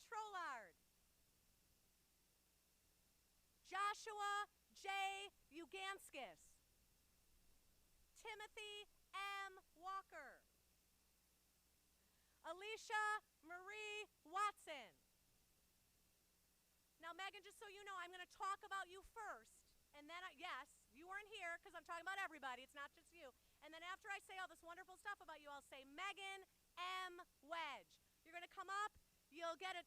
Trollard. Joshua J. Uganskis. Timothy M. Walker. Alicia Marie Watson. Now, Megan, just so you know, I'm going to talk about you first. And then, yes, you weren't here because I'm talking about everybody. It's not just you. And then after I say all this wonderful stuff about you, I'll say Megan M. Wedge. You're going to come up. You'll get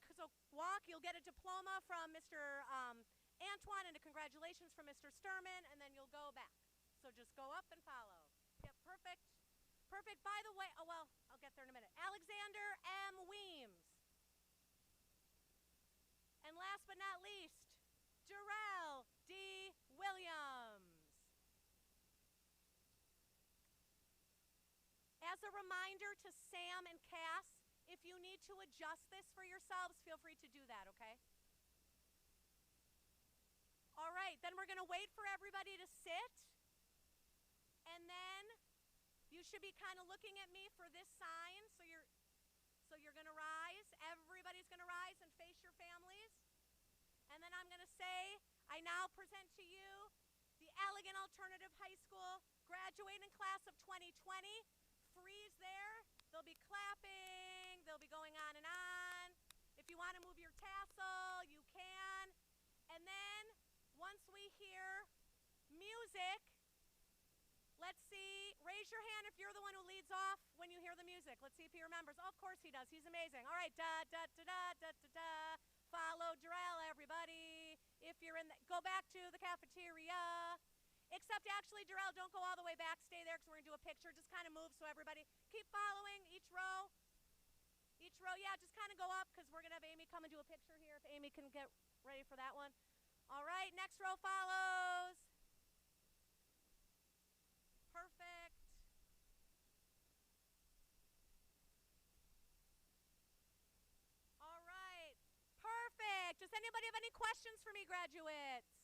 you'll get a diploma from Mr. Antoine and a congratulations from Mr. Sturman, and then you'll go back. So just go up and follow. Yep, perfect. Perfect. By the way, oh, well, I'll get there in a minute. Alexander M. Weems. And last but not least, Darrell D. Williams. As a reminder to Sam and Cass, if you need to adjust this for yourselves, feel free to do that, okay? All right, then we're going to wait for everybody to sit. And then you should be kind of looking at me for this sign. So you're going to rise. Everybody's going to rise and face your families. And then I'm going to say, I now present to you the Elegant Alternative High School graduating class of 2020. Freeze there. They'll be clapping. They'll be going on and on. If you want to move your tassel, you can. And then once we hear music, let's see, raise your hand if you're the one who leads off when you hear the music. Let's see if he remembers. Oh, of course he does. He's amazing. All right, da, da, da, da, da, da, da. Follow Darrell, everybody. If you're in go back to the cafeteria. Except actually, Darrell, don't go all the way back. Stay there because we're going to do a picture. Just kind of move so everybody, keep following each row. Each row, yeah, just kind of go up because we're going to have Amy come and do a picture here if Amy can get ready for that one. All right, next row follows. Perfect. All right, perfect. Does anybody have any questions for me, graduates?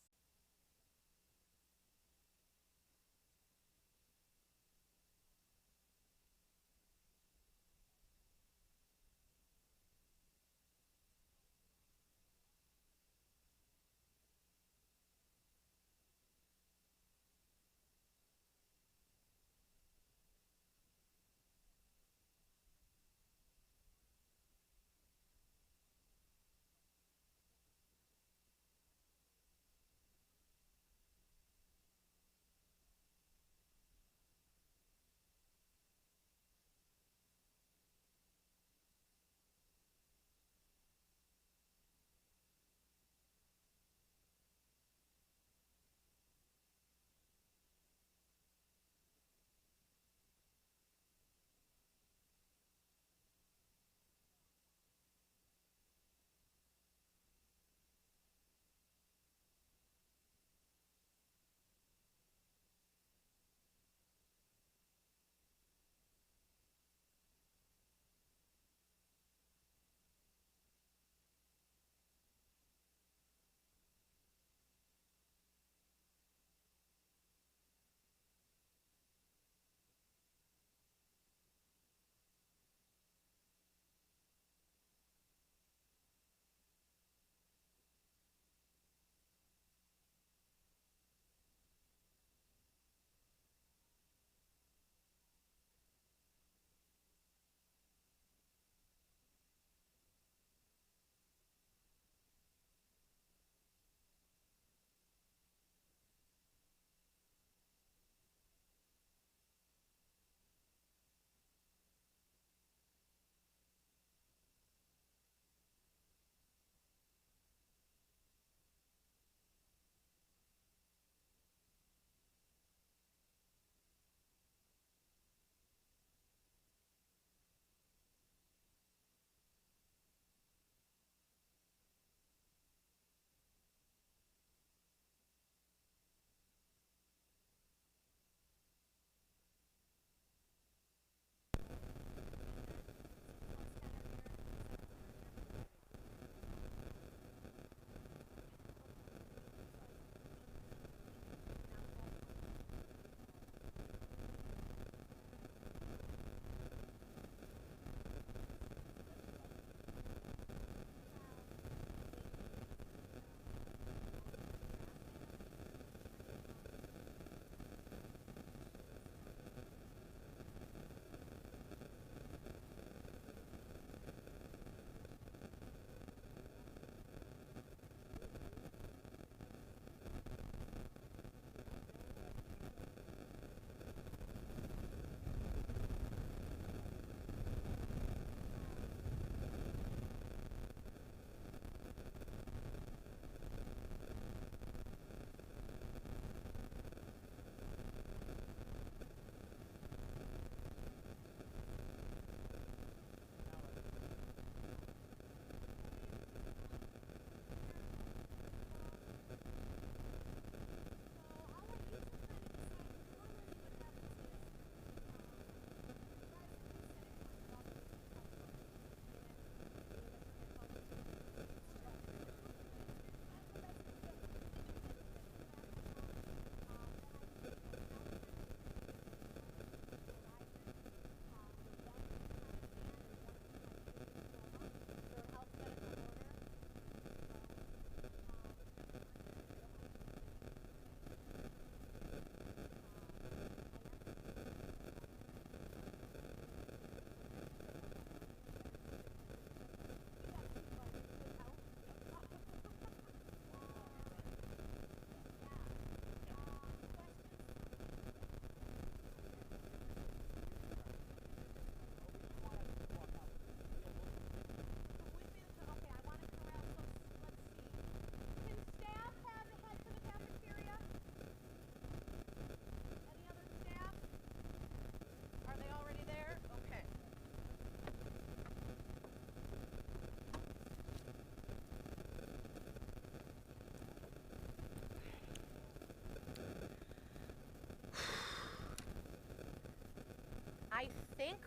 think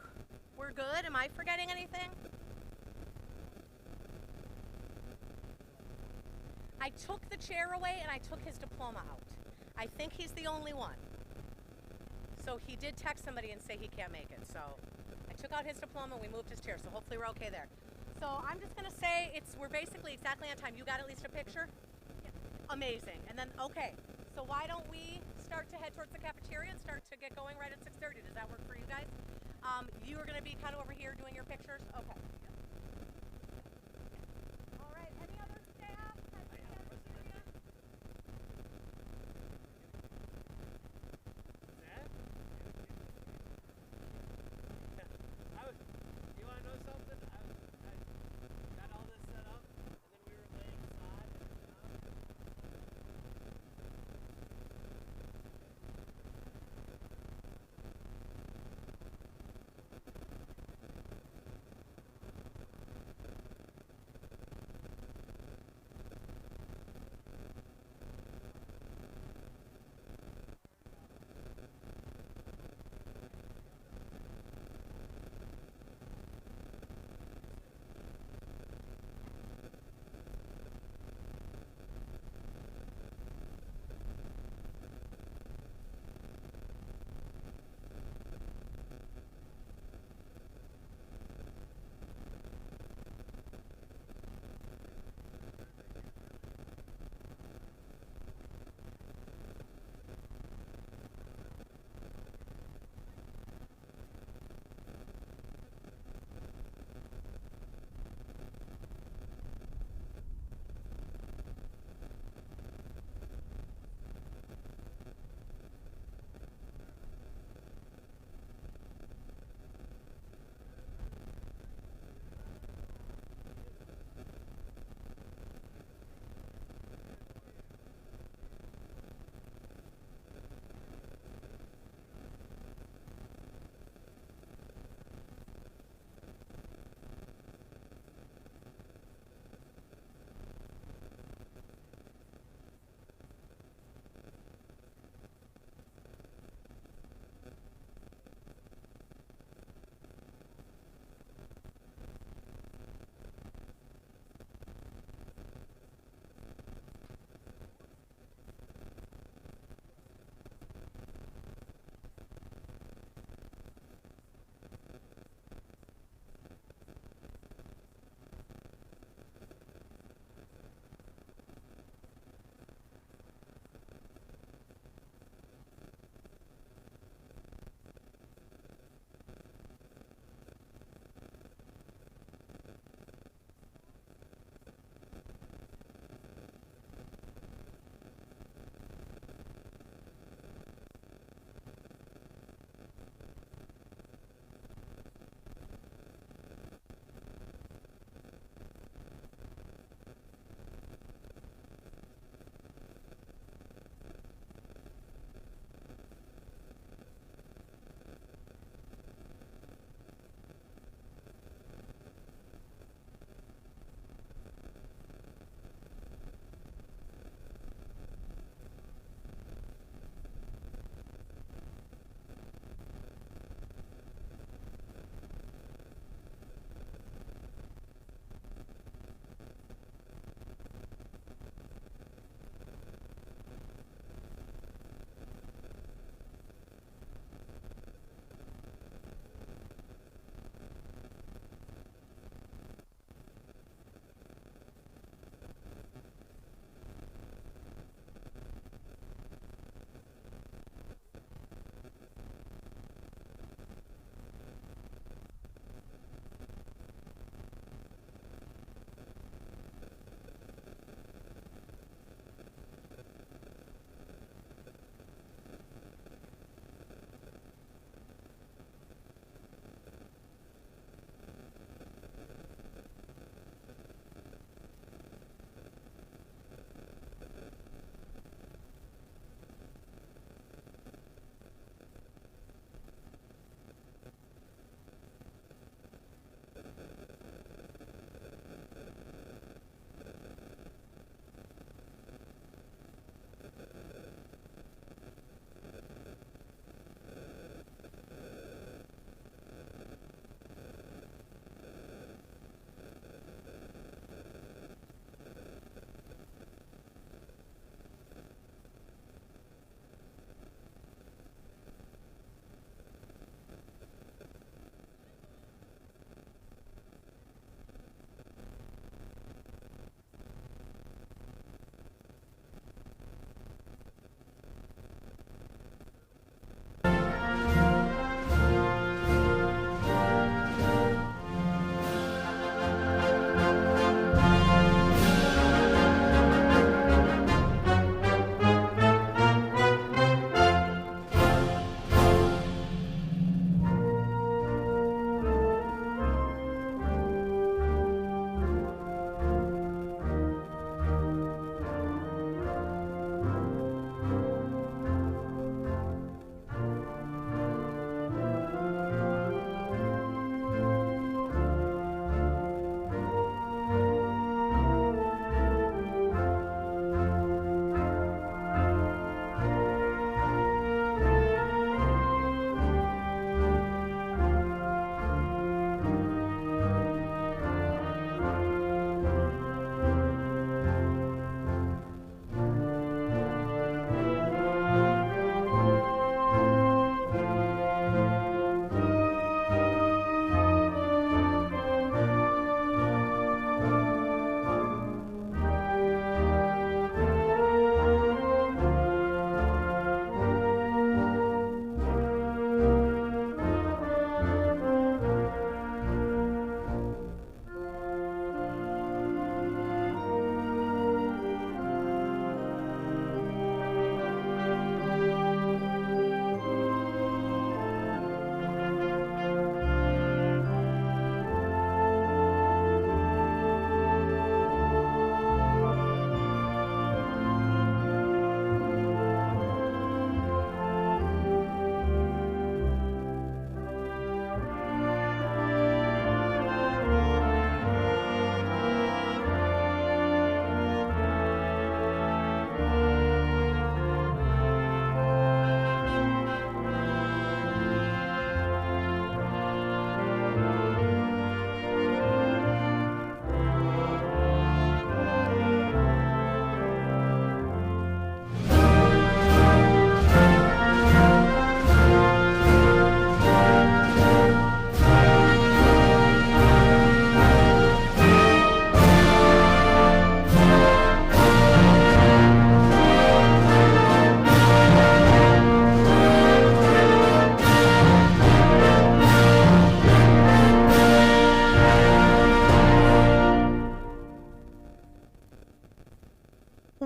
we're good. Am I forgetting anything? I took the chair away and I took his diploma out. I think he's the only one. So he did text somebody and say he can't make it. So I took out his diploma, we moved his chair, so hopefully we're okay there. So I'm just gonna say we're basically exactly on time. You got at least a picture? Yeah. Amazing. And then, okay, so why don't we start to head towards the cafeteria and start to get going right at 6:30? Does that work for you guys? You are gonna be kind of over here doing your pictures? Okay. All right, any other staff? You want to know something? I got all this set up, and then we were laying sod.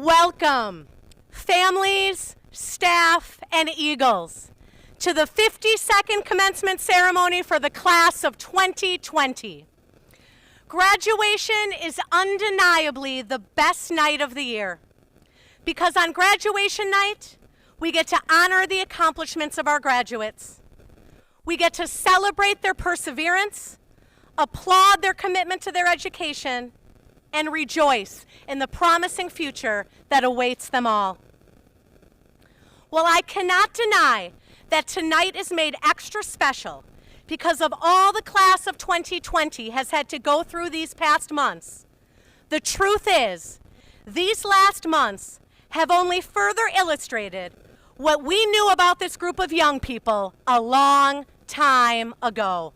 Welcome, families, staff, and Eagles, to the 52nd commencement ceremony for the class of 2020. Graduation is undeniably the best night of the year, because on graduation night, we get to honor the accomplishments of our graduates. We get to celebrate their perseverance, applaud their commitment to their education, and rejoice in the promising future that awaits them all. Well, I cannot deny that tonight is made extra special because of all the class of 2020 has had to go through these past months. The truth is, these last months have only further illustrated what we knew about this group of young people a long time ago.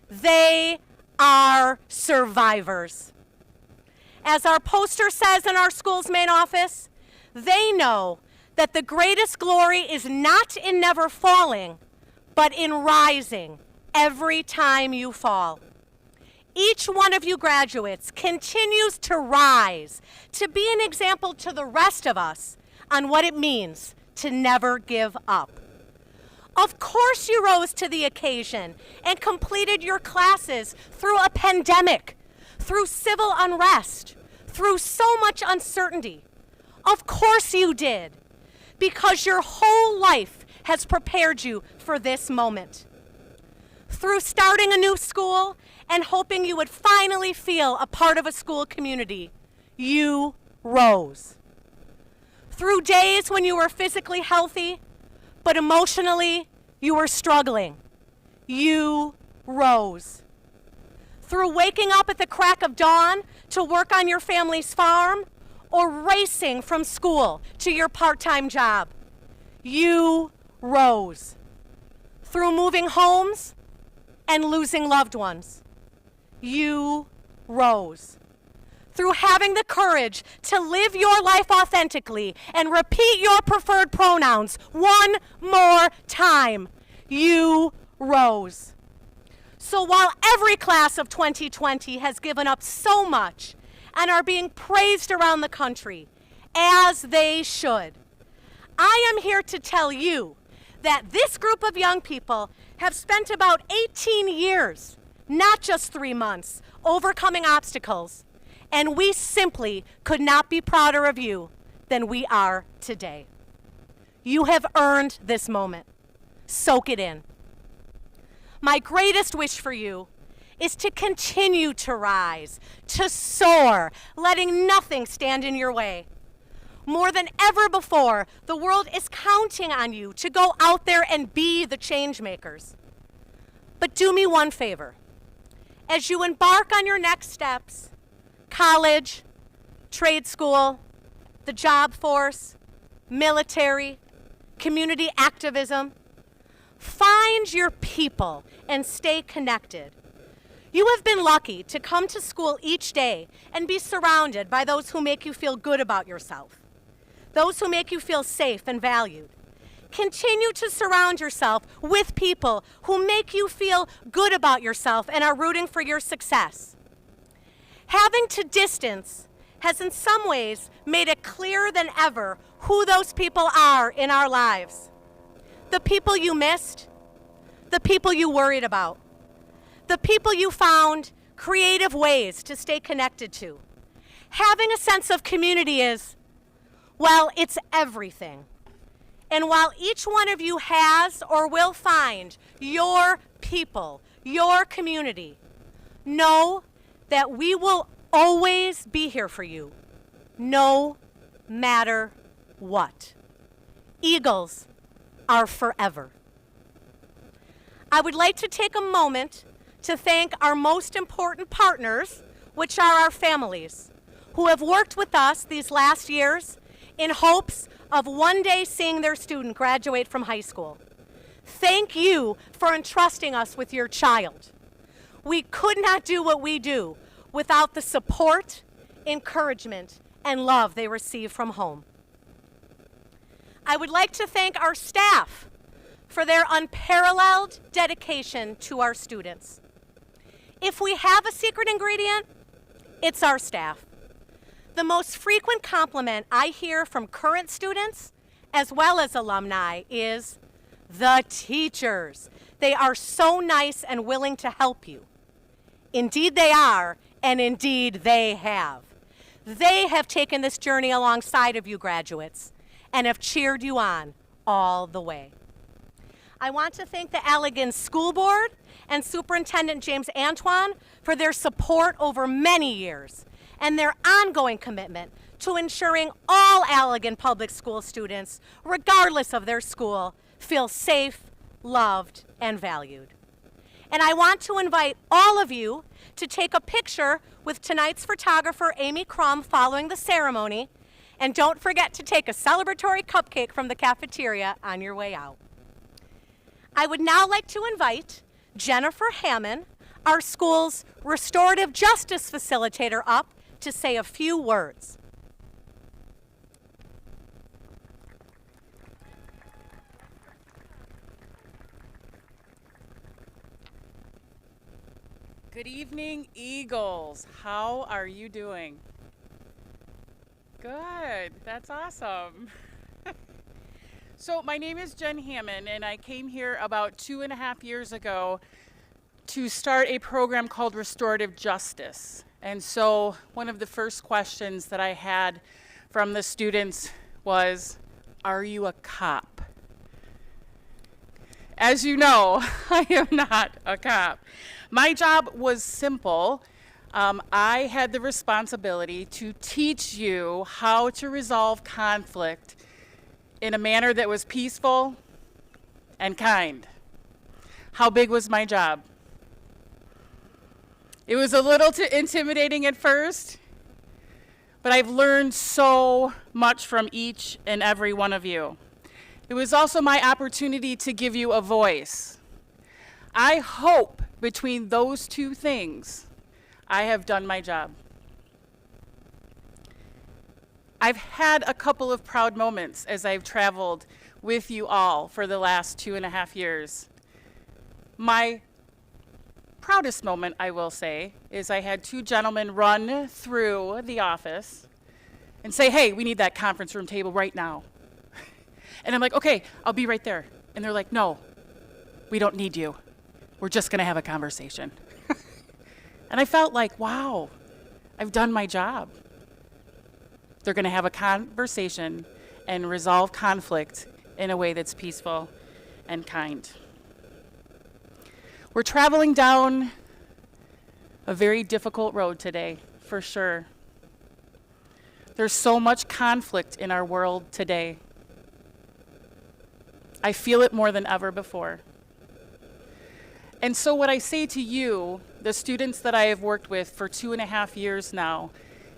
They are survivors. As our poster says in our school's main office, they know that the greatest glory is not in never falling, but in rising every time you fall. Each one of you graduates continues to rise, to be an example to the rest of us on what it means to never give up. Of course you rose to the occasion and completed your classes through a pandemic, through civil unrest, through so much uncertainty. Of course you did, because your whole life has prepared you for this moment. Through starting a new school and hoping you would finally feel a part of a school community, you rose. Through days when you were physically healthy, but emotionally you were struggling, you rose. Through waking up at the crack of dawn to work on your family's farm, or racing from school to your part-time job, you rose. Through moving homes and losing loved ones, you rose. Through having the courage to live your life authentically and repeat your preferred pronouns one more time, you rose. So while every class of 2020 has given up so much and are being praised around the country, as they should, I am here to tell you that this group of young people have spent about 18 years, not just 3 months, overcoming obstacles, and we simply could not be prouder of you than we are today. You have earned this moment. Soak it in. My greatest wish for you is to continue to rise, to soar, letting nothing stand in your way. More than ever before, the world is counting on you to go out there and be the change makers. But do me one favor. As you embark on your next steps, college, trade school, the job force, military, community activism, find your people and stay connected. You have been lucky to come to school each day and be surrounded by those who make you feel good about yourself, those who make you feel safe and valued. Continue to surround yourself with people who make you feel good about yourself and are rooting for your success. Having to distance has in some ways made it clearer than ever who those people are in our lives. The people you missed, the people you worried about, the people you found creative ways to stay connected to. Having a sense of community is, well, it's everything. And while each one of you has or will find your people, your community, know that we will always be here for you, no matter what. Eagles are forever. I would like to take a moment to thank our most important partners, which are our families, who have worked with us these last years in hopes of one day seeing their student graduate from high school. Thank you for entrusting us with your child. We could not do what we do without the support, encouragement, and love they receive from home. I would like to thank our staff for their unparalleled dedication to our students. If we have a secret ingredient, it's our staff. the most frequent compliment I hear from current students as well as alumni is the teachers. They are so nice and willing to help you. Indeed they are, and indeed they have. They have taken this journey alongside of you graduates and have cheered you on all the way. I want to thank the Allegan School Board and Superintendent James Antoine for their support over many years and their ongoing commitment to ensuring all Allegan Public School students, regardless of their school, feel safe, loved, and valued. And I want to invite all of you to take a picture with tonight's photographer, Amy Crum, following the ceremony. And don't forget to take a celebratory cupcake from the cafeteria on your way out. I would now like to invite Jennifer Hammond, our school's restorative justice facilitator, up to say a few words. Good evening, Eagles. How are you doing? Good. That's awesome. So my name is Jen Hammond, and I came here about 2.5 years ago to start a program called Restorative Justice. And so one of the first questions that I had from the students was, are you a cop? As you know, I am not a cop. My job was simple. I had the responsibility to teach you how to resolve conflict in a manner that was peaceful and kind. How big was my job? It was a little too intimidating at first, but I've learned so much from each and every one of you. It was also my opportunity to give you a voice. I hope between those two things, I have done my job. I've had a couple of proud moments as I've traveled with you all for the last 2.5 years. My proudest moment, I will say, is I had 2 gentlemen run through the office and say, hey, we need that conference room table right now. And I'm like, okay, I'll be right there. And they're like, no, we don't need you. We're just gonna have a conversation. And I felt like, wow, I've done my job. They're gonna have a conversation and resolve conflict in a way that's peaceful and kind. We're traveling down a very difficult road today, for sure. There's so much conflict in our world today. I feel it more than ever before. And so what I say to you, the students that I have worked with for 2.5 years now,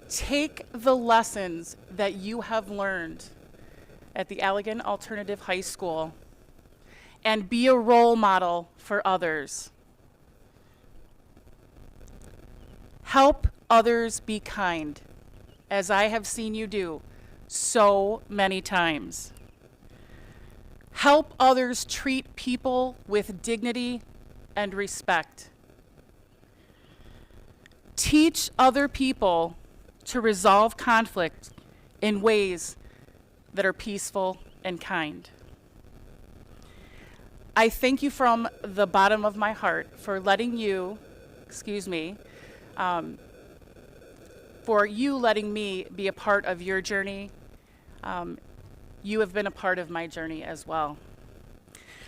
take the lessons that you have learned at the Allegan Alternative High School and be a role model for others. Help others be kind, as I have seen you do so many times. Help others treat people with dignity and respect. Teach other people to resolve conflict in ways that are peaceful and kind. I thank you from the bottom of my heart for letting you, for you letting me be a part of your journey. You have been a part of my journey as well.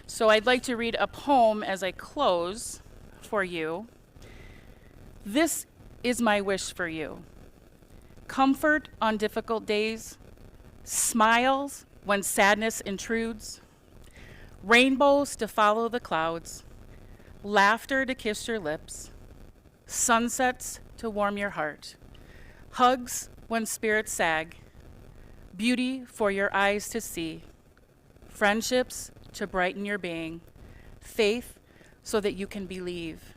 So I'd like to read a poem as I close for you. This is my wish for you. Comfort on difficult days, smiles when sadness intrudes, rainbows to follow the clouds, laughter to kiss your lips, sunsets to warm your heart, hugs when spirits sag, beauty for your eyes to see, friendships to brighten your being, faith so that you can believe,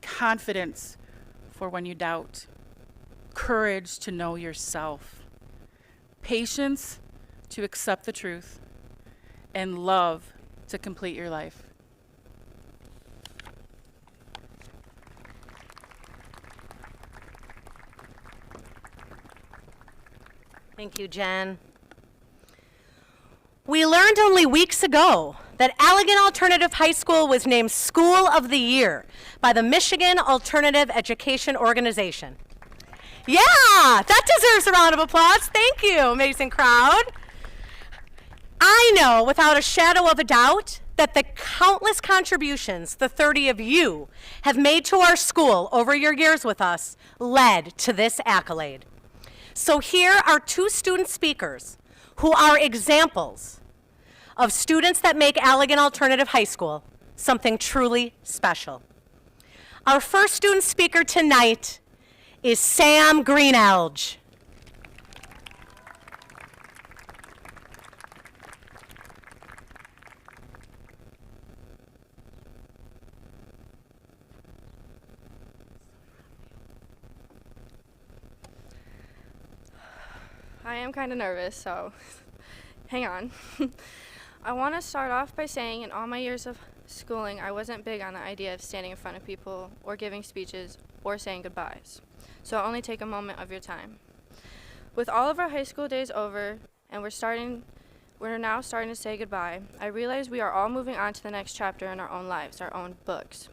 confidence for when you doubt, courage to know yourself, patience to accept the truth, and love to complete your life. Thank you, Jen. We learned only weeks ago that Allegan Alternative High School was named School of the Year by the Michigan Alternative Education Organization. Yeah, that deserves a round of applause. Thank you, amazing crowd. I know without a shadow of a doubt that the countless contributions the 30 of you have made to our school over your years with us led to this accolade. So here are two student speakers who are examples of students that make Allegan Alternative High School something truly special. Our first student speaker tonight is Sam Greenelge. I am kind of nervous, so hang on. I want to start off by saying in all my years of schooling, I wasn't big on the idea of standing in front of people or giving speeches or saying goodbyes. So I'll only take a moment of your time. With all of our high school days over and we're now starting to say goodbye, I realize we are all moving on to the next chapter in our own lives, our own books.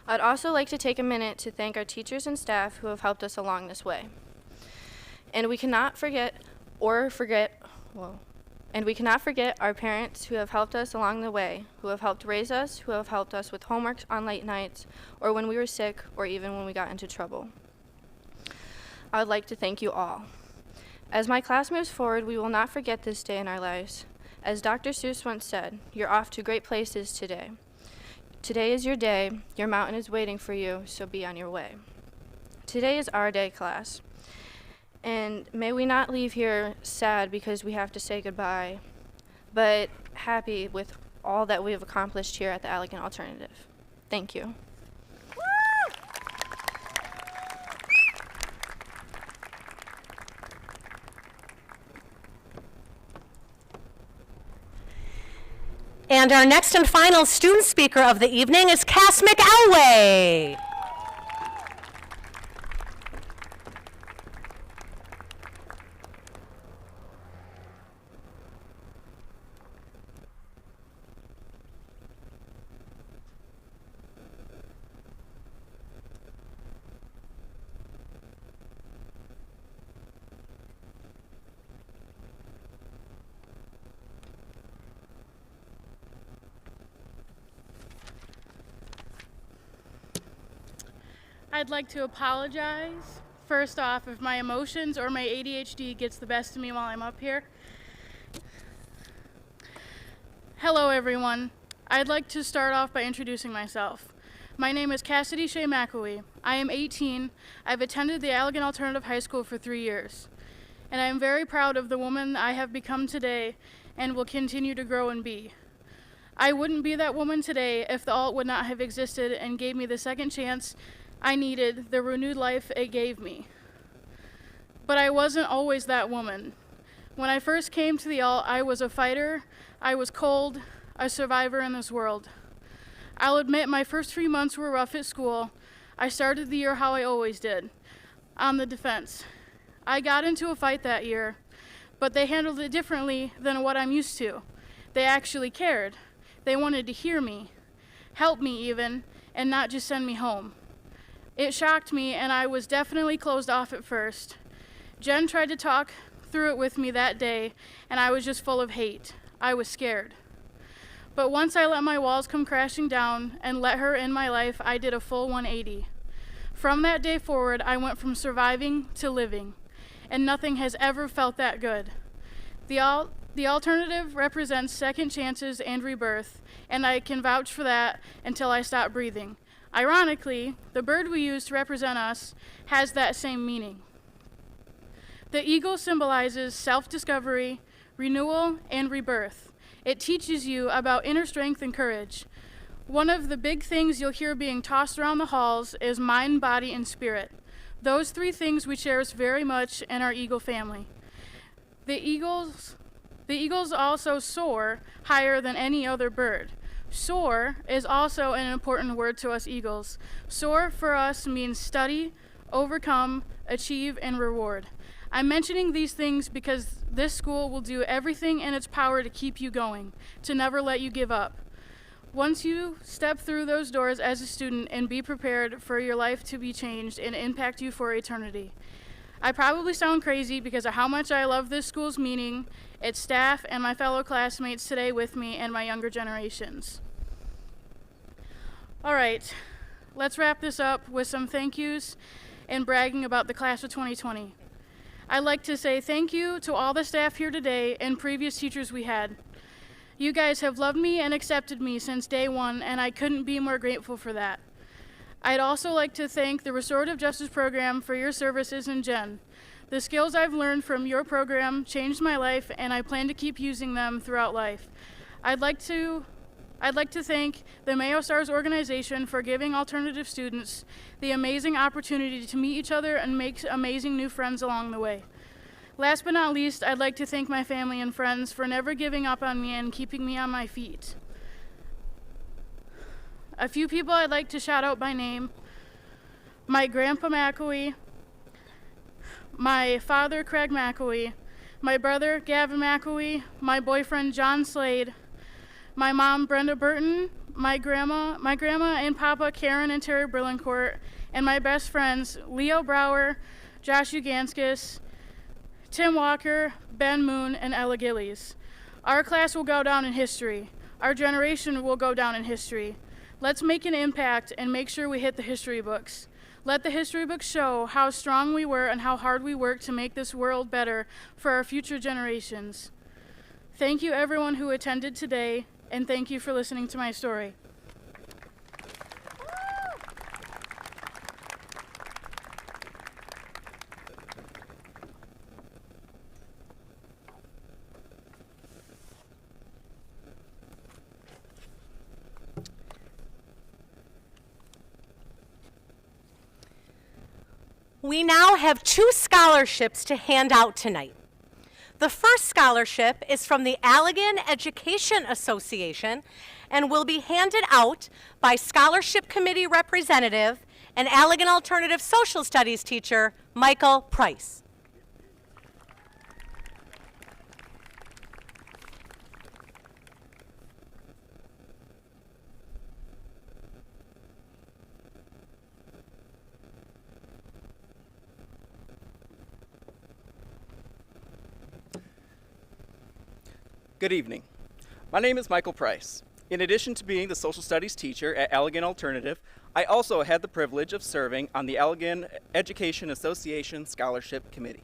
I'd also like to take a minute to thank our teachers and staff who have helped us along this way. And we cannot forget our parents who have helped us along the way, who have helped raise us, who have helped us with homework on late nights, or when we were sick, or even when we got into trouble. I would like to thank you all. As my class moves forward, we will not forget this day in our lives. As Dr. Seuss once said, you're off to great places today. Today is your day, your mountain is waiting for you, so be on your way. Today is our day, class. And may we not leave here sad because we have to say goodbye, but happy with all that we have accomplished here at the Allegan Alternative. Thank you. And our next and final student speaker of the evening is Cass McElway. I'd like to apologize, first off, if my emotions or my ADHD gets the best of me while I'm up here. Hello, everyone. I'd like to start off by introducing myself. My name is Cassidy Shea McElwee. I am 18. I've attended the Allegan Alternative High School for 3 years. And I am very proud of the woman I have become today and will continue to grow and be. I wouldn't be that woman today if the alt would not have existed and gave me the second chance I needed, the renewed life it gave me. But I wasn't always that woman. When I first came to the alt, I was a fighter, I was cold, a survivor in this world. I'll admit my first 3 months were rough at school. I started the year how I always did, on the defense. I got into a fight that year, but they handled it differently than what I'm used to. They actually cared. They wanted to hear me, help me even, and not just send me home. It shocked me, and I was definitely closed off at first. Jen tried to talk through it with me that day, and I was just full of hate. I was scared. But once I let my walls come crashing down and let her in my life, I did a full 180. From that day forward, I went from surviving to living, and nothing has ever felt that good. The alternative represents second chances and rebirth, and I can vouch for that until I stop breathing. Ironically, the bird we use to represent us has that same meaning. The eagle symbolizes self-discovery, renewal, and rebirth. It teaches you about inner strength and courage. One of the big things you'll hear being tossed around the halls is mind, body, and spirit. Those three things we cherish very much in our eagle family. The eagles also soar higher than any other bird. Soar is also an important word to us eagles. Soar for us means study, overcome, achieve, and reward. I'm mentioning these things because this school will do everything in its power to keep you going, to never let you give up. Once you step through those doors as a student and be prepared for your life to be changed and impact you for eternity. I probably sound crazy because of how much I love this school's meaning, its staff, and my fellow classmates today with me and my younger generations. All right, let's wrap this up with some thank yous and bragging about the class of 2020. I'd like to say thank you to all the staff here today and previous teachers we had. You guys have loved me and accepted me since day one, and I couldn't be more grateful for that. I'd also like to thank the Restorative Justice Program for your services and Jen. The skills I've learned from your program changed my life, and I plan to keep using them throughout life. I'd like to thank the Mayo Stars organization for giving alternative students the amazing opportunity to meet each other and make amazing new friends along the way. Last but not least, I'd like to thank my family and friends for never giving up on me and keeping me on my feet. A few people I'd like to shout out by name: my grandpa McAwee, my father Craig McAwee, my brother Gavin McAwee, my boyfriend John Slade, my mom Brenda Burton, my grandma and papa Karen and Terry Brillancourt, and my best friends Leo Brower, Josh Uganskis, Tim Walker, Ben Moon, and Ella Gillies. Our class will go down in history. Our generation will go down in history. Let's make an impact and make sure we hit the history books. Let the history books show how strong we were and how hard we worked to make this world better for our future generations. Thank you everyone who attended today, and thank you for listening to my story. We now have 2 scholarships to hand out tonight. The first scholarship is from the Allegan Education Association and will be handed out by Scholarship Committee Representative and Allegan Alternative Social Studies teacher, Michael Price. Good evening. My name is Michael Price. In addition to being the social studies teacher at Allegan Alternative, I also had the privilege of serving on the Allegan Education Association Scholarship Committee.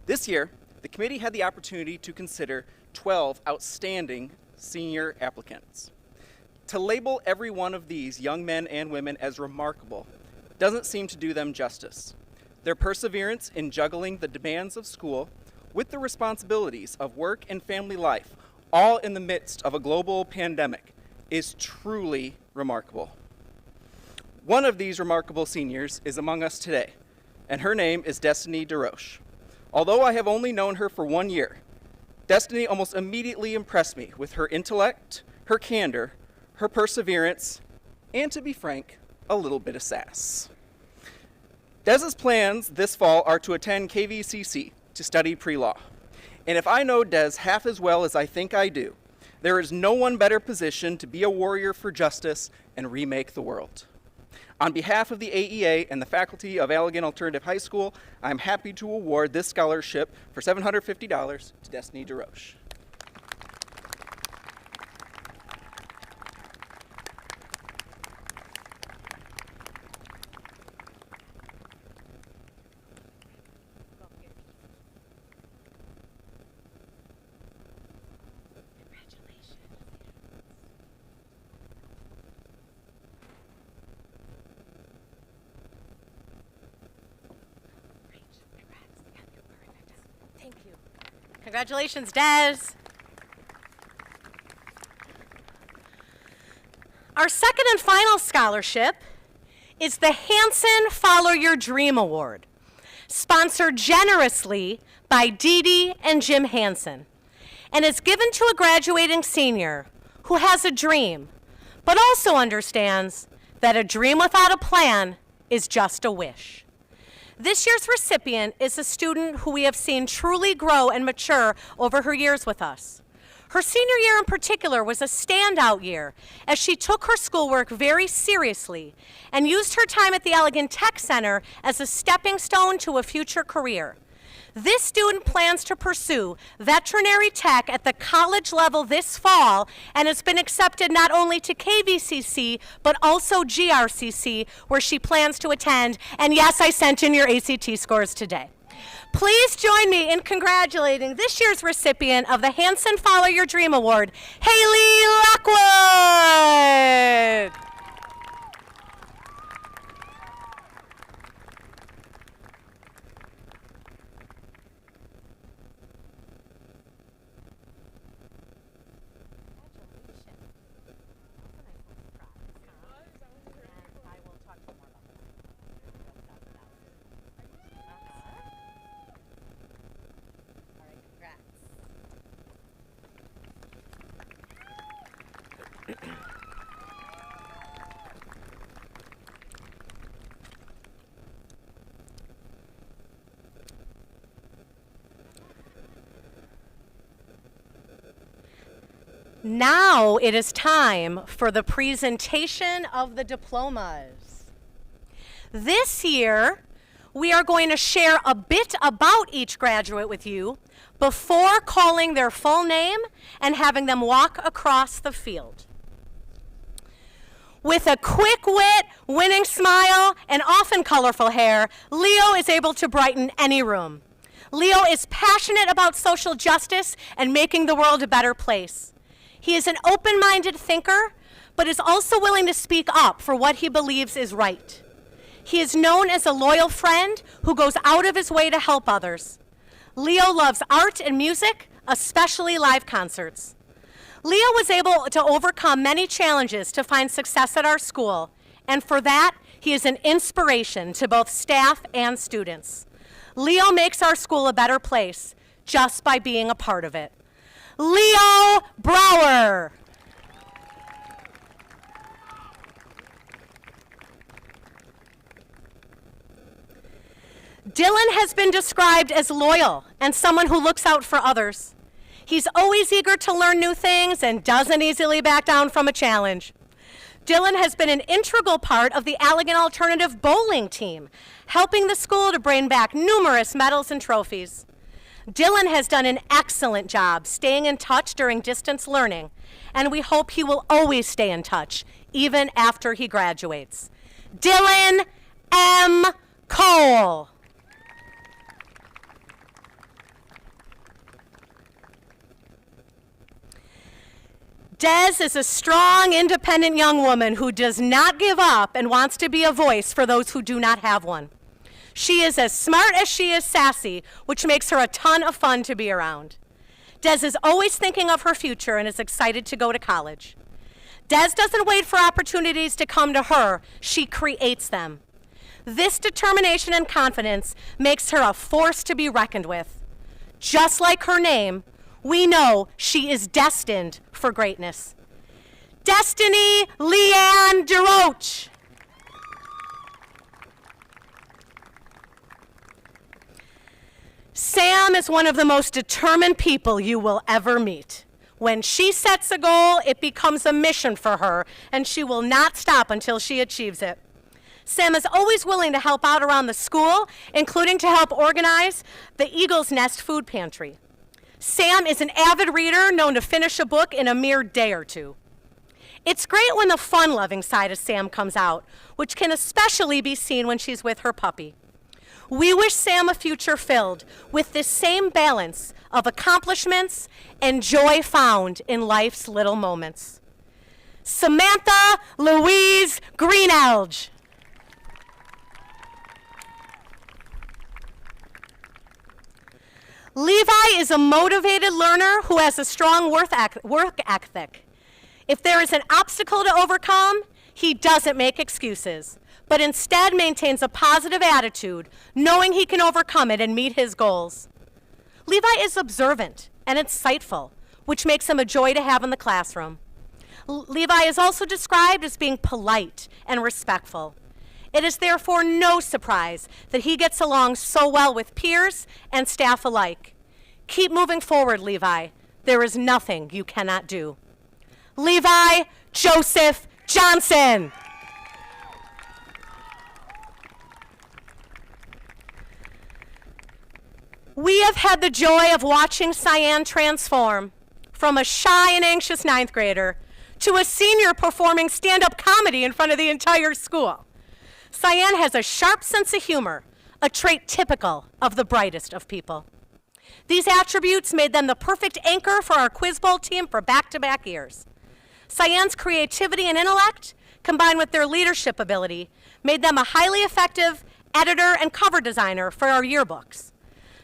This year, the committee had the opportunity to consider 12 outstanding senior applicants. To label every one of these young men and women as remarkable doesn't seem to do them justice. Their perseverance in juggling the demands of school with the responsibilities of work and family life, all in the midst of a global pandemic, is truly remarkable. One of these remarkable seniors is among us today, and her name is Destiny DeRoche. Although I have only known her for 1 year, Destiny almost immediately impressed me with her intellect, her candor, her perseverance, and to be frank, a little bit of sass. Dez's plans this fall are to attend KVCC to study pre-law. And if I know Dez half as well as I think I do, there is no one better positioned to be a warrior for justice and remake the world. On behalf of the AEA and the faculty of Allegan Alternative High School, I'm happy to award this scholarship for $750 to Destiny DeRoche. Congratulations, Des. Our second and final scholarship is the Hanson Follow Your Dream Award, sponsored generously by Dee Dee and Jim Hanson, and is given to a graduating senior who has a dream, but also understands that a dream without a plan is just a wish. This year's recipient is a student who we have seen truly grow and mature over her years with us. Her senior year in particular was a standout year as she took her schoolwork very seriously and used her time at the Allegan Tech Center as a stepping stone to a future career. This student plans to pursue veterinary tech at the college level this fall and has been accepted not only to KVCC but also GRCC, where she plans to attend. And yes, I sent in your ACT scores today. Please join me in congratulating this year's recipient of the Hanson Follow Your Dream Award, Haley Lockwood. Now it is time for the presentation of the diplomas. This year, we are going to share a bit about each graduate with you before calling their full name and having them walk across the field. With a quick wit, winning smile, and often colorful hair, Leo is able to brighten any room. Leo is passionate about social justice and making the world a better place. He is an open-minded thinker, but is also willing to speak up for what he believes is right. He is known as a loyal friend who goes out of his way to help others. Leo loves art and music, especially live concerts. Leo was able to overcome many challenges to find success at our school, and for that, he is an inspiration to both staff and students. Leo makes our school a better place just by being a part of it. Leo Brower. Dylan has been described as loyal and someone who looks out for others. He's always eager to learn new things and doesn't easily back down from a challenge. Dylan has been an integral part of the Allegan Alternative bowling team, helping the school to bring back numerous medals and trophies. Dylan has done an excellent job staying in touch during distance learning, and we hope he will always stay in touch, even after he graduates. Dylan M. Cole. Des is a strong, independent young woman who does not give up and wants to be a voice for those who do not have one. She is as smart as she is sassy, which makes her a ton of fun to be around. Des is always thinking of her future and is excited to go to college. Des doesn't wait for opportunities to come to her, she creates them. This determination and confidence makes her a force to be reckoned with. Just like her name, we know she is destined for greatness. Destiny Leanne DeRoche. Sam is one of the most determined people you will ever meet. When she sets a goal, it becomes a mission for her, and she will not stop until she achieves it. Sam is always willing to help out around the school, including to help organize the Eagle's Nest Food Pantry. Sam is an avid reader, known to finish a book in a mere day or two. It's great when the fun-loving side of Sam comes out, which can especially be seen when she's with her puppy. We wish Sam a future filled with this same balance of accomplishments and joy found in life's little moments. Samantha Louise Greenelge. Levi is a motivated learner who has a strong work ethic. If there is an obstacle to overcome, he doesn't make excuses, but instead maintains a positive attitude, knowing he can overcome it and meet his goals. Levi is observant and insightful, which makes him a joy to have in the classroom. Levi is also described as being polite and respectful. It is therefore no surprise that he gets along so well with peers and staff alike. Keep moving forward, Levi. There is nothing you cannot do. Levi Joseph Johnson. We have had the joy of watching Cyan transform from a shy and anxious ninth grader to a senior performing stand-up comedy in front of the entire school. Cyan has a sharp sense of humor, a trait typical of the brightest of people. These attributes made them the perfect anchor for our Quiz Bowl team for back-to-back years. Cyan's creativity and intellect, combined with their leadership ability, made them a highly effective editor and cover designer for our yearbooks.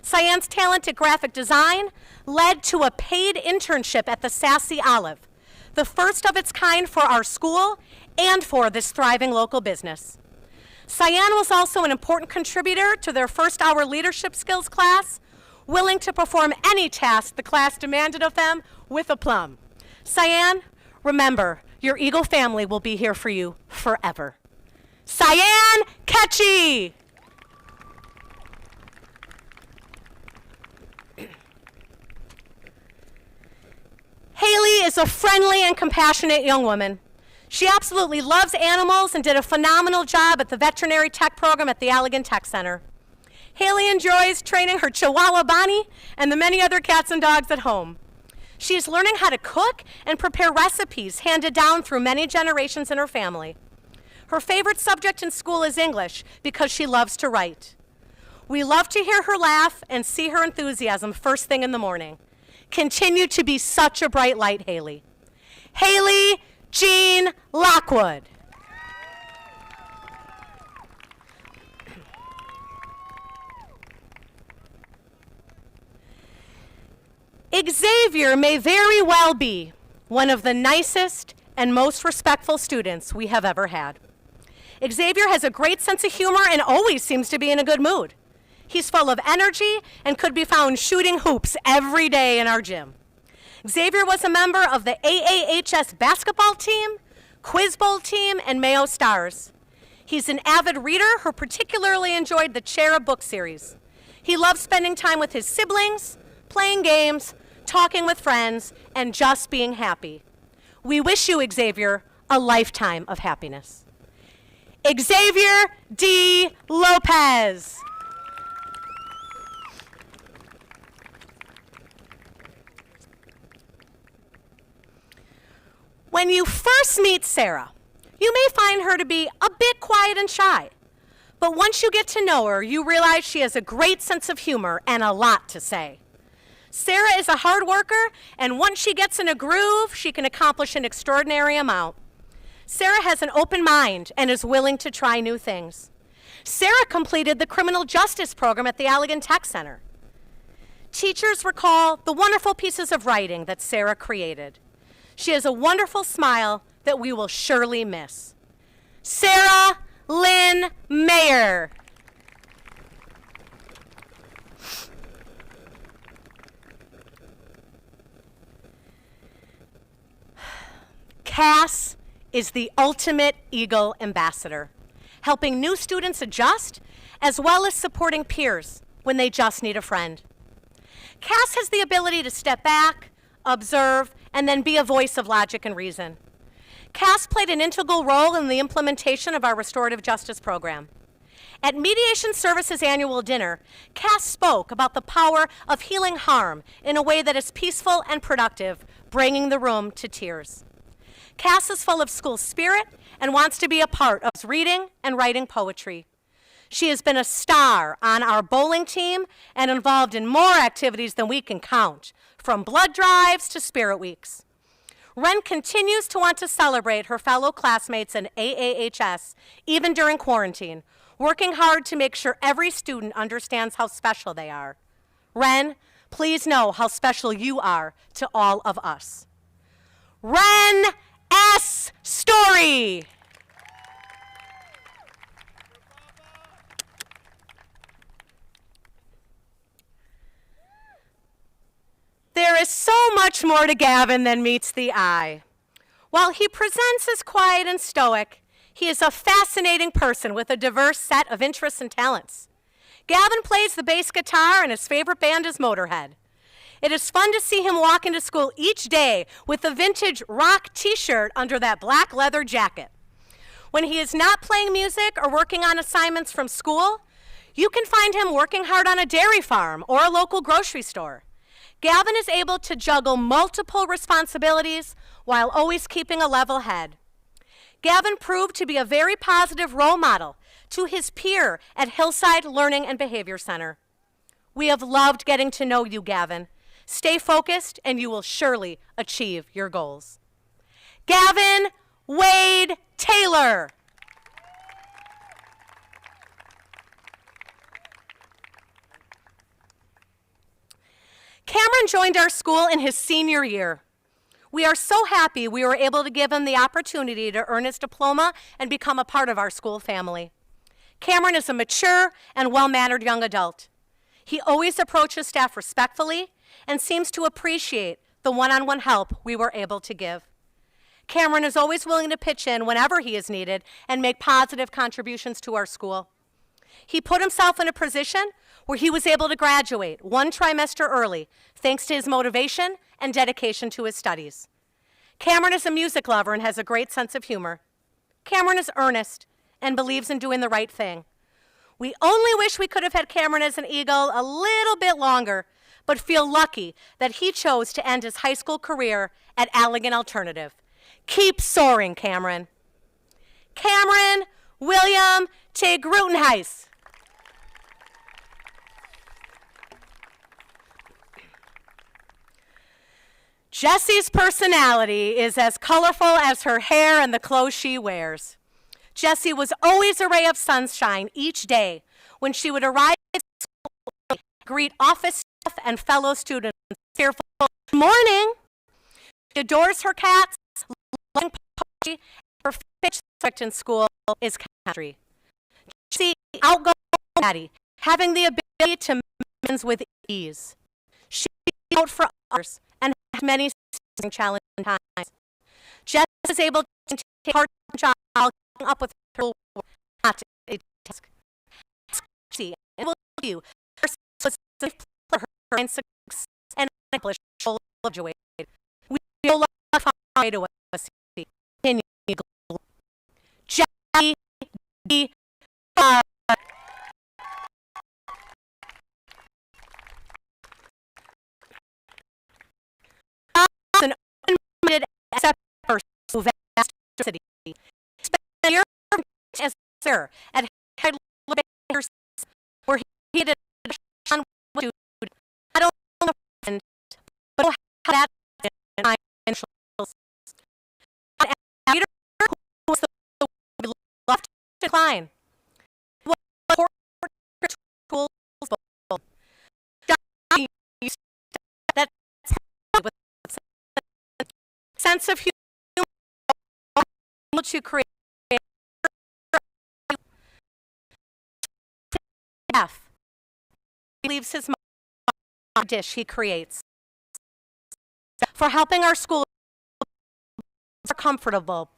Cyan's talent at graphic design led to a paid internship at the Sassy Olive, the first of its kind for our school and for this thriving local business. Cyan was also an important contributor to their first hour leadership skills class, willing to perform any task the class demanded of them with aplomb. Cyan, remember, your Eagle family will be here for you forever. Cyan Ketchy! Haley is a friendly and compassionate young woman. She absolutely loves animals and did a phenomenal job at the veterinary tech program at the Allegan Tech Center. Haley enjoys training her Chihuahua Bonnie and the many other cats and dogs at home. She is learning how to cook and prepare recipes handed down through many generations in her family. Her favorite subject in school is English because she loves to write. We love to hear her laugh and see her enthusiasm first thing in the morning. Continue to be such a bright light, Haley. Haley Jean Lockwood. Xavier may very well be one of the nicest and most respectful students we have ever had. Xavier has a great sense of humor and always seems to be in a good mood. He's full of energy and could be found shooting hoops every day in our gym. Xavier was a member of the AAHS basketball team, Quiz Bowl team, and Mayo Stars. He's an avid reader who particularly enjoyed the Cherub book series. He loves spending time with his siblings, playing games, talking with friends, and just being happy. We wish you, Xavier, a lifetime of happiness. Xavier D. Lopez. When you first meet Sarah, you may find her to be a bit quiet and shy. But once you get to know her, you realize she has a great sense of humor and a lot to say. Sarah is a hard worker, and once she gets in a groove, she can accomplish an extraordinary amount. Sarah has an open mind and is willing to try new things. Sarah completed the criminal justice program at the Allegan Tech Center. Teachers recall the wonderful pieces of writing that Sarah created. She has a wonderful smile that we will surely miss. Sarah Lynn Mayer. Cass is the ultimate Eagle ambassador, helping new students adjust as well as supporting peers when they just need a friend. Cass has the ability to step back, observe, and then be a voice of logic and reason. Cass played an integral role in the implementation of our restorative justice program. At Mediation Services annual dinner, Cass spoke about the power of healing harm in a way that is peaceful and productive, bringing the room to tears. Cass is full of school spirit and wants to be a part of reading and writing poetry. She has been a star on our bowling team and involved in more activities than we can count, from blood drives to spirit weeks. Ren continues to want to celebrate her fellow classmates in AAHS, even during quarantine, working hard to make sure every student understands how special they are. Ren, please know how special you are to all of us. Ren S. Story. There is so much more to Gavin than meets the eye. While he presents as quiet and stoic, He is a fascinating person with a diverse set of interests and talents. Gavin plays the bass guitar and his favorite band is Motorhead. It is fun to see him walk into school each day with a vintage rock t-shirt under that black leather jacket. When he is not playing music or working on assignments from school, you can find him working hard on a dairy farm or a local grocery store. Gavin is able to juggle multiple responsibilities while always keeping a level head. Gavin proved to be a very positive role model to his peer at Hillside Learning and Behavior Center. We have loved getting to know you, Gavin. Stay focused and you will surely achieve your goals. Gavin Wade Taylor. Cameron joined our school in his senior year. We are so happy we were able to give him the opportunity to earn his diploma and become a part of our school family. Cameron is a mature and well-mannered young adult. He always approaches staff respectfully and seems to appreciate the one-on-one help we were able to give. Cameron is always willing to pitch in whenever he is needed and make positive contributions to our school. He put himself in a position where he was able to graduate one trimester early thanks to his motivation and dedication to his studies. Cameron is a music lover and has a great sense of humor. Cameron is earnest and believes in doing the right thing. We only wish we could have had Cameron as an Eagle a little bit longer, but feel lucky that he chose to end his high school career at Allegan Alternative. Keep soaring, Cameron. Cameron William Tegrutenhuis. Jessie's personality is as colorful as her hair and the clothes she wears. Jessie was always a ray of sunshine each day when she would arrive at school, greet office staff and fellow students with a cheerful "Good morning." She adores her cats, loving poetry, and her favorite subject in school is chemistry. Jessie, outgoing Maddie, having the ability to make friends with ease. She is out for others and has many challenging times. Jessie is able to take part in jobs while keeping up with her work, not a task. Jessie will tell you her was a safe place for her to find success and accomplish her goal of graduate. We feel like a far way to us. Continue. Jessie D. An open-minded, accepting person who values diversity. He spent a year as sir at Hillside Learning, where he did on attitude, not only on the friend, but how that and financial. And a leader who was the we left to decline. Was important schools that with sense of humor to create F leaves his dish he creates for helping our school more comfortable,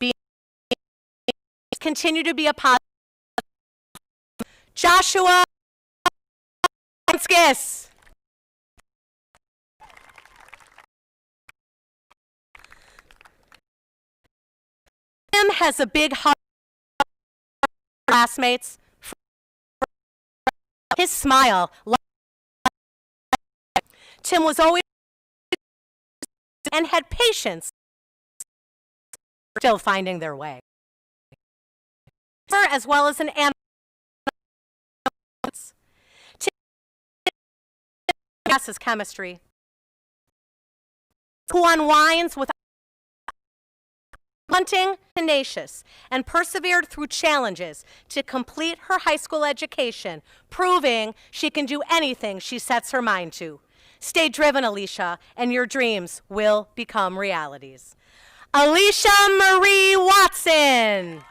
continue to be a positive. Joshua Skis. Tim has a big hug for classmates. His smile. Tim was always and had patience, still finding their way. As well as an animal. Tim passes chemistry. Who unwinds with hunting, tenacious, and persevered through challenges to complete her high school education, proving she can do anything she sets her mind to. Stay driven, Alicia, and your dreams will become realities. Alicia Marie Watson.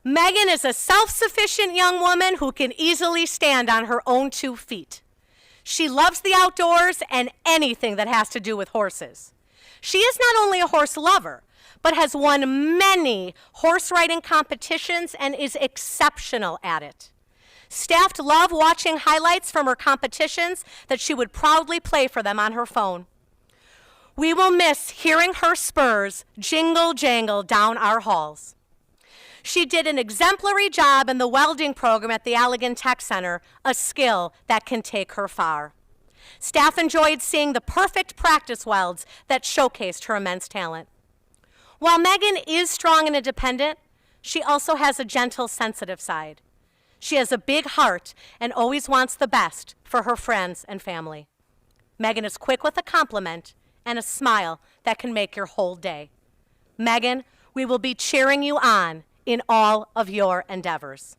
Megan is a self-sufficient young woman who can easily stand on her own 2 feet. She loves the outdoors and anything that has to do with horses. She is not only a horse lover, but has won many horse riding competitions and is exceptional at it. Staff love watching highlights from her competitions that she would proudly play for them on her phone. We will miss hearing her spurs jingle jangle down our halls. She did an exemplary job in the welding program at the Allegan Tech Center, a skill that can take her far. Staff enjoyed seeing the perfect practice welds that showcased her immense talent. While Megan is strong and independent, she also has a gentle, sensitive side. She has a big heart and always wants the best for her friends and family. Megan is quick with a compliment and a smile that can make your whole day. Megan, we will be cheering you on in all of your endeavors.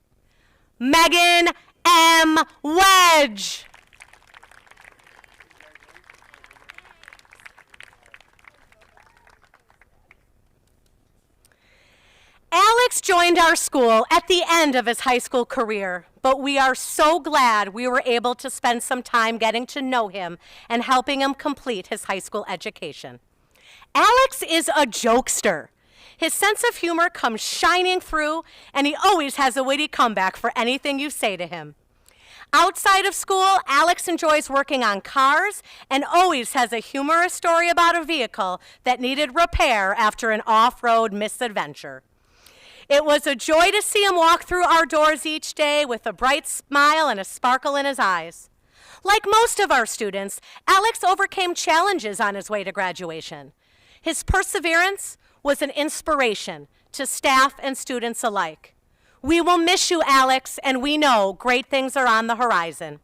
Megan M. Wedge. Alex joined our school at the end of his high school career, but we are so glad we were able to spend some time getting to know him and helping him complete his high school education. Alex is a jokester. His sense of humor comes shining through, and he always has a witty comeback for anything you say to him. Outside of school, Alex enjoys working on cars and always has a humorous story about a vehicle that needed repair after an off-road misadventure. It was a joy to see him walk through our doors each day with a bright smile and a sparkle in his eyes. Like most of our students, Alex overcame challenges on his way to graduation. His perseverance was an inspiration to staff and students alike. We will miss you, Alex, and we know great things are on the horizon.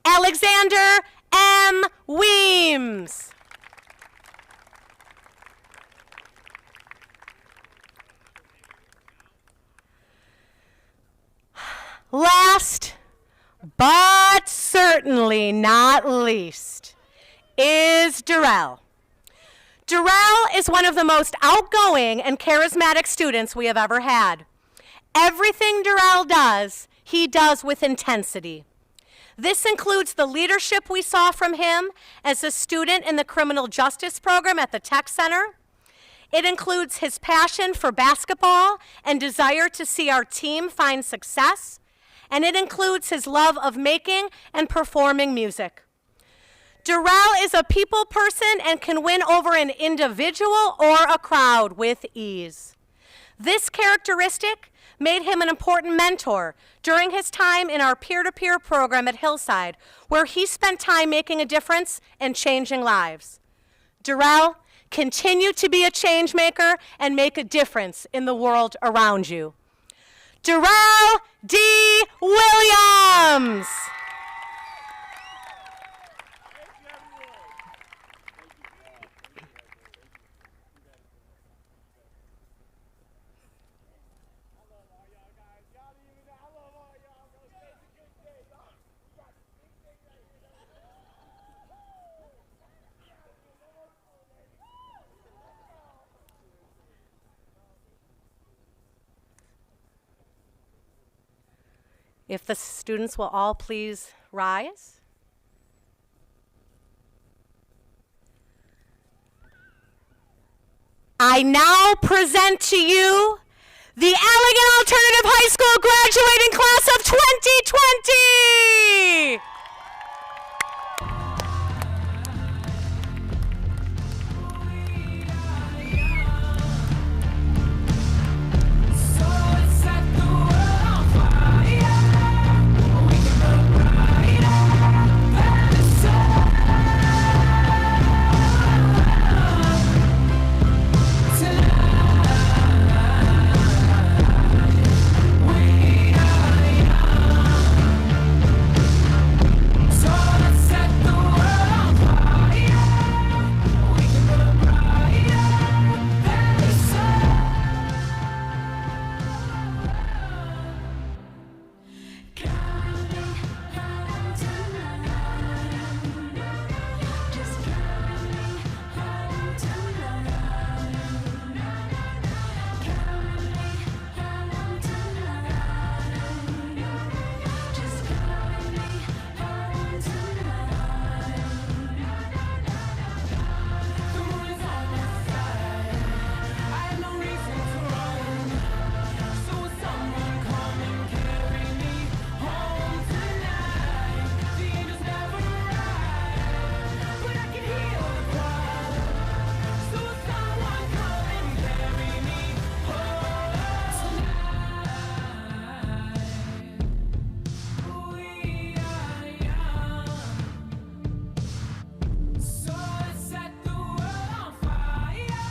Alexander M. Weems. Last, but certainly not least, is Darrell. Darrell is one of the most outgoing and charismatic students we have ever had. Everything Darrell does, he does with intensity. This includes the leadership we saw from him as a student in the criminal justice program at the Tech Center. It includes his passion for basketball and desire to see our team find success. And it includes his love of making and performing music. Darrell is a people person and can win over an individual or a crowd with ease. This characteristic made him an important mentor during his time in our peer-to-peer program at Hillside, where he spent time making a difference and changing lives. Darrell, continue to be a change maker and make a difference in the world around you. Darrell D. Williams. If the students will all please rise. I now present to you